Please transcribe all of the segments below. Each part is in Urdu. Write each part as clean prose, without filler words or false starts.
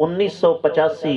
1985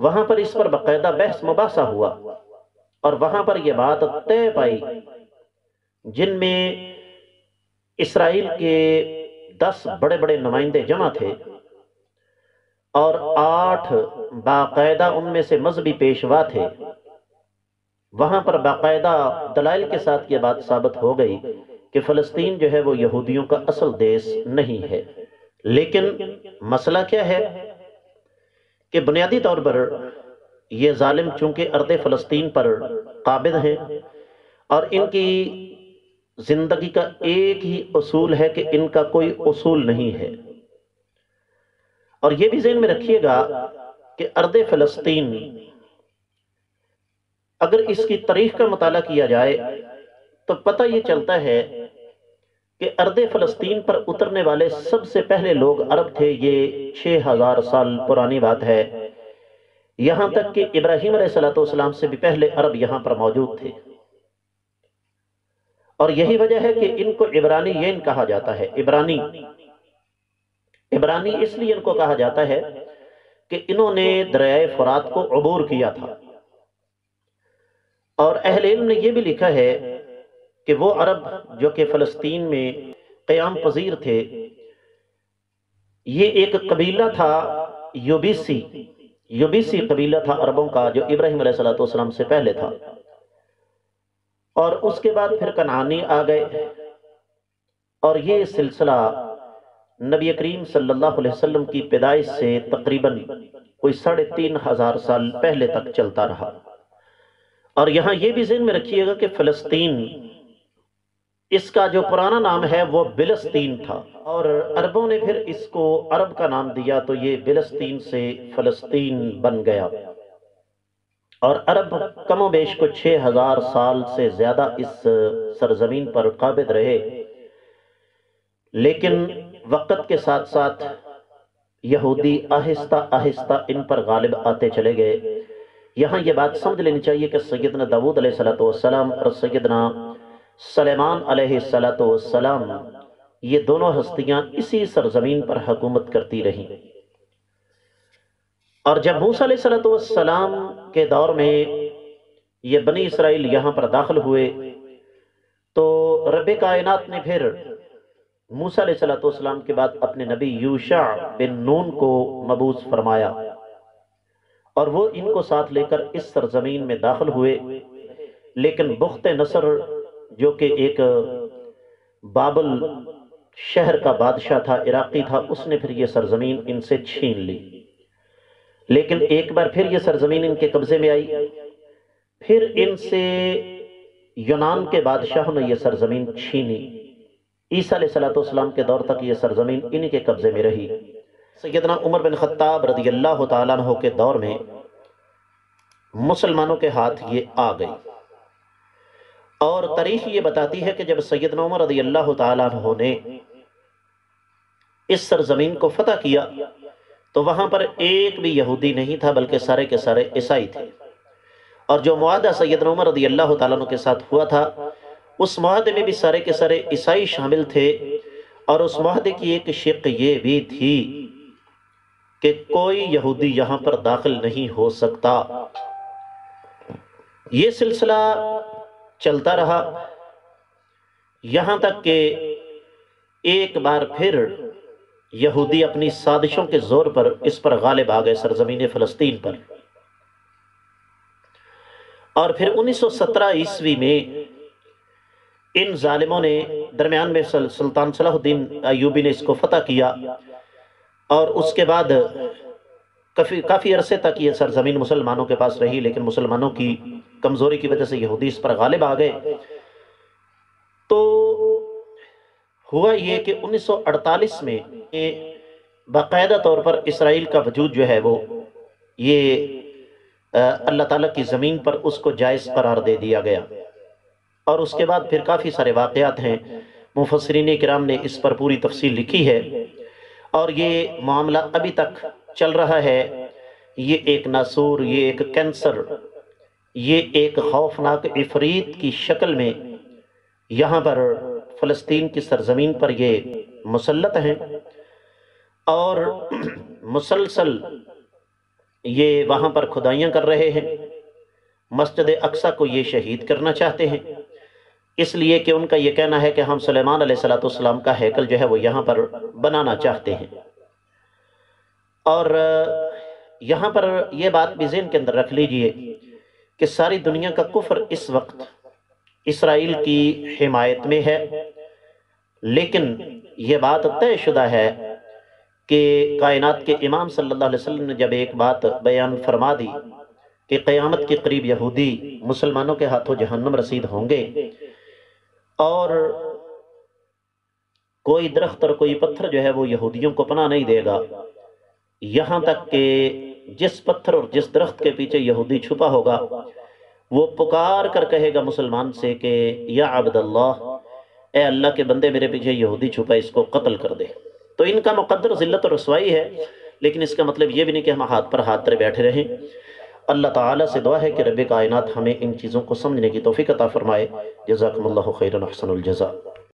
وہاں پر اس پر باقاعدہ بحث مباحثہ ہوا، اور وہاں پر یہ بات طے پائی، جن میں اسرائیل کے 10 بڑے بڑے نمائندے جمع تھے، اور 8 باقاعدہ ان میں سے مذہبی پیشوا تھے۔ وہاں پر باقاعدہ دلائل کے ساتھ یہ بات ثابت ہو گئی کہ فلسطین جو ہے وہ یہودیوں کا اصل دیش نہیں ہے۔ لیکن مسئلہ کیا ہے کہ بنیادی طور پر یہ ظالم چونکہ ارض فلسطین پر قابض ہیں، اور ان کی زندگی کا ایک ہی اصول ہے کہ ان کا کوئی اصول نہیں ہے۔ اور یہ بھی ذہن میں رکھیے گا کہ ارض فلسطین اگر اس کی تاریخ کا مطالعہ کیا جائے تو پتہ یہ چلتا ہے کہ ارض فلسطین پر اترنے والے سب سے پہلے لوگ عرب تھے۔ یہ 6000 سال پرانی بات ہے، یہاں تک کہ ابراہیم علیہ السلام سے بھی پہلے عرب یہاں پر موجود تھے۔ اور یہی وجہ ہے کہ ان کو عبرانیین کہا جاتا ہے۔ عبرانی اس لیے ان کو کہا جاتا ہے کہ انہوں نے دریائے فرات کو عبور کیا تھا۔ اور اہل علم نے یہ بھی لکھا ہے کہ وہ عرب جو کہ فلسطین میں قیام پذیر تھے، یہ ایک قبیلہ تھا یوبیسی قبیلہ تھا عربوں کا، جو ابراہیم علیہ السلام سے پہلے تھا۔ اور اس کے بعد پھر کنعانی آ گئے، اور یہ سلسلہ نبی کریم صلی اللہ علیہ وسلم کی پیدائش سے تقریباً کوئی 3500 سال پہلے تک چلتا رہا۔ اور یہاں یہ بھی ذہن میں رکھیے گا کہ فلسطین، اس کا جو پرانا نام ہے وہ بلسطین تھا، اور عربوں نے پھر اس کو عرب کا نام دیا، تو یہ بلسطین سے فلسطین بن گیا۔ اور عرب کم و بیش کو 6000 سال سے زیادہ اس سرزمین پر قابض رہے، لیکن وقت کے ساتھ ساتھ یہودی آہستہ آہستہ ان پر غالب آتے چلے گئے۔ یہاں یہ بات سمجھ لینی چاہیے کہ سیدنا داؤد علیہ السلام اور سیدنا سلیمان علیہ السلام، یہ دونوں ہستیاں اسی سرزمین پر حکومت کرتی رہیں۔ اور جب موسیٰ علیہ السلام کے دور میں یہ بنی اسرائیل یہاں پر داخل ہوئے، تو رب کائنات نے پھر موسیٰ علیہ السلام کے بعد اپنے نبی یوشع بن نون کو مبعوث فرمایا، اور وہ ان کو ساتھ لے کر اس سرزمین میں داخل ہوئے۔ لیکن بخت نصر جو کہ ایک بابل شہر کا بادشاہ تھا، عراقی تھا، اس نے پھر یہ سرزمین ان سے چھین لی۔ لیکن ایک بار پھر یہ سرزمین ان کے قبضے میں آئی، پھر ان سے یونان کے بادشاہوں نے یہ سرزمین چھینی۔ عیسیٰ علیہ السلام کے دور تک یہ سرزمین انہی کے قبضے میں رہی۔ سیدنا عمر بن خطاب رضی اللہ تعالیٰ عنہ کے دور میں مسلمانوں کے ہاتھ یہ آ گئی، اور تاریخ یہ بتاتی ہے کہ جب سیدنا عمر رضی اللہ تعالیٰ عنہ نے اس سرزمین کو فتح کیا تو وہاں پر ایک بھی یہودی نہیں تھا، بلکہ سارے کے سارے عیسائی تھے۔ اور جو معاہدہ سیدنا عمر رضی اللہ تعالیٰ عنہ کے ساتھ ہوا تھا، اس معاہدے میں بھی سارے کے سارے عیسائی شامل تھے، اور اس معاہدے کی ایک شق یہ بھی تھی کہ کوئی یہودی یہاں پر داخل نہیں ہو سکتا۔ یہ سلسلہ چلتا رہا یہاں تک کہ ایک بار پھر یہودی اپنی سازشوں کے زور پر اس پر غالب آ گئے سرزمین فلسطین پر۔ اور پھر 1917 عیسوی میں ان ظالموں نے درمیان میں سلطان صلاح الدین ایوبی نے اس کو فتح کیا، اور اس کے بعد کافی عرصے تک یہ سرزمین مسلمانوں کے پاس رہی، لیکن مسلمانوں کی کمزوری کی وجہ سے یہودی اس پر غالب آ گئے۔ تو ہوا یہ کہ 1948 میں باقاعدہ طور پر اسرائیل کا وجود جو ہے وہ یہ اللہ تعالیٰ کی زمین پر اس کو جائز قرار دے دیا گیا۔ اور اس کے بعد پھر کافی سارے واقعات ہیں، مفسرین کرام نے اس پر پوری تفصیل لکھی ہے، اور یہ معاملہ ابھی تک چل رہا ہے۔ یہ ایک ناسور، یہ ایک کینسر، یہ ایک خوفناک عفریت کی شکل میں یہاں پر فلسطین کی سرزمین پر یہ مسلط ہیں، اور مسلسل یہ وہاں پر کھدائیاں کر رہے ہیں، مسجد اقصی کو یہ شہید کرنا چاہتے ہیں، اس لیے کہ ان کا یہ کہنا ہے کہ ہم سلیمان علیہ السلام کا ہیکل جو ہے وہ یہاں پر بنانا چاہتے ہیں۔ اور یہاں پر یہ بات بھی ذہن کے اندر رکھ لیجئے کہ ساری دنیا کا کفر اس وقت اسرائیل کی حمایت میں ہے، لیکن یہ بات طے شدہ ہے کہ کائنات کے امام صلی اللہ علیہ وسلم نے جب ایک بات بیان فرما دی کہ قیامت کے قریب یہودی مسلمانوں کے ہاتھوں جہنم رسید ہوں گے، اور کوئی درخت اور کوئی پتھر جو ہے وہ یہودیوں کو پناہ نہیں دے گا، یہاں تک کہ جس پتھر اور جس درخت کے پیچھے یہودی چھپا ہوگا وہ پکار کر کہے گا مسلمان سے کہ یا عبد اللہ، اے اللہ کے بندے، میرے پیچھے یہودی چھپا، اس کو قتل کر دے۔ تو ان کا مقدر ذلت اور رسوائی ہے، لیکن اس کا مطلب یہ بھی نہیں کہ ہم ہاتھ پر ہاتھ دھرے بیٹھے رہیں۔ اللہ تعالیٰ سے دعا ہے کہ رب کائنات ہمیں ان چیزوں کو سمجھنے کی توفیق عطا فرمائے۔ جزاکم اللہ خیرا، احسن الجزاء۔